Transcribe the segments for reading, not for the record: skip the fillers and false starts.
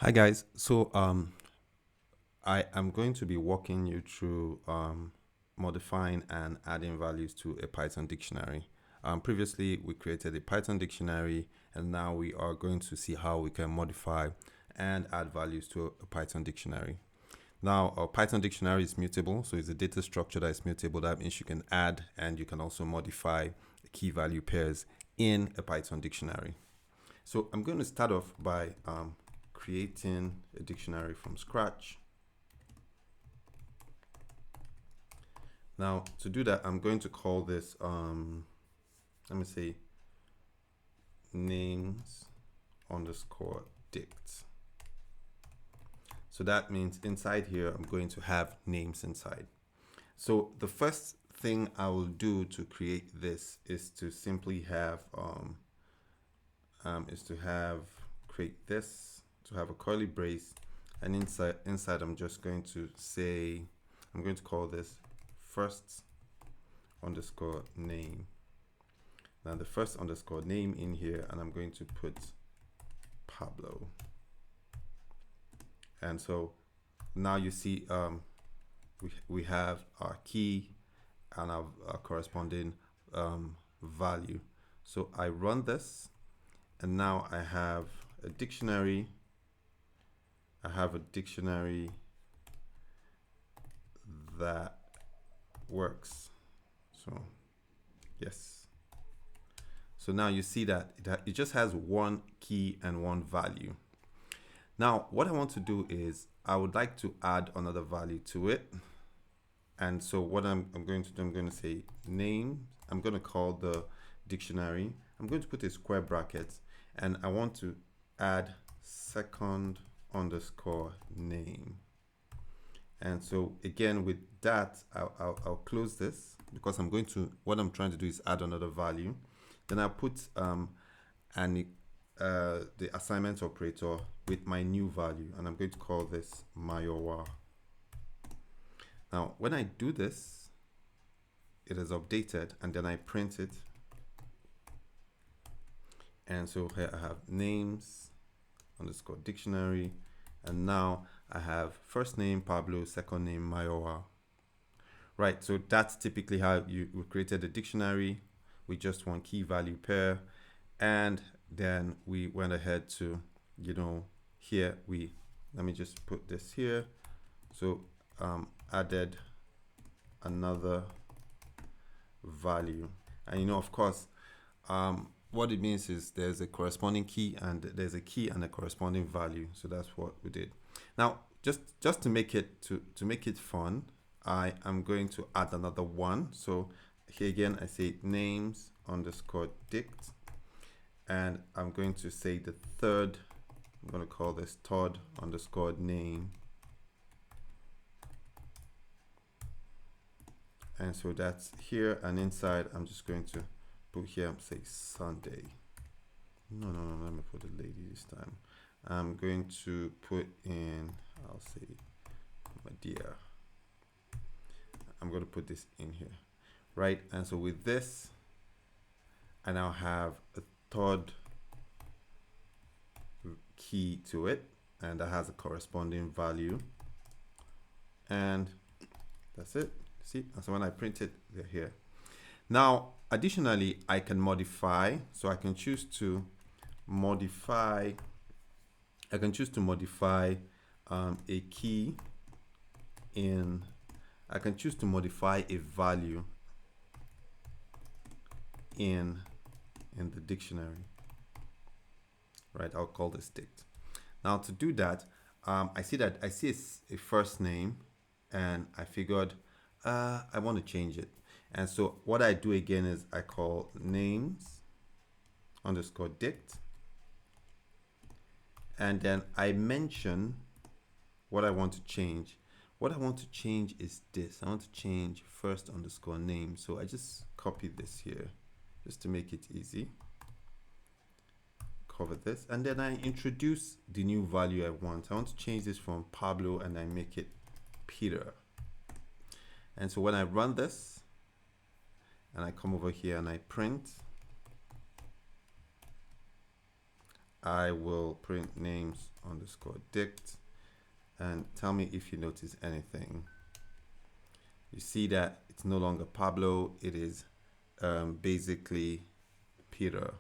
Hi guys. I am going to be walking you through modifying and adding values to a Python dictionary. Previously, we created a Python dictionary, and now we are going to see how we can modify and add values to a Python dictionary. Now, a Python dictionary is mutable, so it's a data structure that is mutable. That means you can add and you can also modify key value pairs in a Python dictionary. So I'm going to start off by creating a dictionary from scratch. Now, to do that, I'm going to call this, let me say, names underscore dict. So that means inside here, I'm going to have names inside. So the first thing I will do to create this is to simply have, create this, to have a curly brace, and inside I'm just going to say, I'm going to call this first underscore name. Now the first underscore name in here, and I'm going to put Pablo. And so now you see we have our key and our corresponding value. So I run this, and now I have a dictionary. I have a dictionary that works. So yes. So now you see that it just has one key and one value. Now what I want to do is I would like to add another value to it. And so what I'm going to do, I'm going to say name. I'm going to call the dictionary. I'm going to put a square bracket, and I want to add second underscore name. And so again, with that, I'll close this because I'm going to, what I'm trying to do is add another value. Then I'll put the assignment operator with my new value, and I'm going to call this Mayowa. Now, when I do this, it is updated, and then I print it. And so here I have names underscore dictionary, and now I have first name Pablo, second name Mayowa. Right, so that's typically how we created a dictionary with just one key value pair, and then we went ahead to, here let me just put this here. So added another value, and of course, what it means is there's a corresponding key and there's a key and a corresponding value. So that's what we did. Now, just to make it fun, I am going to add another one. So here again, I say names underscore dict, and I'm going to say the third. I'm going to call this third underscore name. And so that's here, and inside I'm just going to put here, say Sunday. No, let me put a lady this time. I'm going to put in, I'll say my dear. I'm going to put this in here, right? And so with this, I now have a third key to it, and that has a corresponding value, and that's it. See, and so when I print it, they're here. Now, additionally, I can modify. So I can choose to modify. I can choose to modify a key in. I can choose to modify a value in the dictionary. Right, I'll call this dict. Now to do that, I see a first name, and I figured I want to change it. And so what I do again is I call names underscore dict, and then I mention what I want to change. What I want to change is this. I want to change first underscore name. So I just copy this here just to make it easy. Cover this, and then I introduce the new value I want. I want to change this from Pablo, and I make it Peter. And so when I run this, and I come over here and I print, I will print names underscore dict and tell me if you notice anything. You see that it's no longer Pablo, it is basically Peter.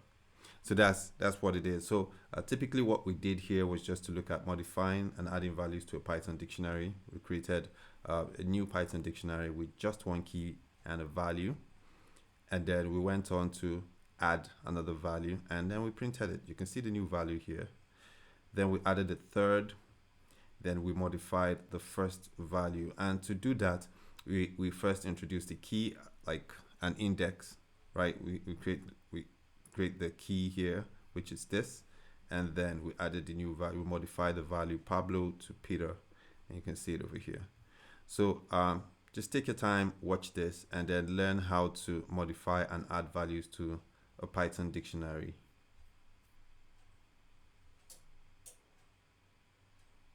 So that's what it is. So typically what we did here was just to look at modifying and adding values to a Python dictionary. We created a new Python dictionary with just one key and a value. And then we went on to add another value and then we printed it. You can see the new value here. Then we added a third. Then we modified the first value. And to do that, we first introduced a key, like an index, right? We create the key here, which is this, and then we added the new value. We modified the value Pablo to Peter, and you can see it over here. So just take your time, watch this, and then learn how to modify and add values to a Python dictionary.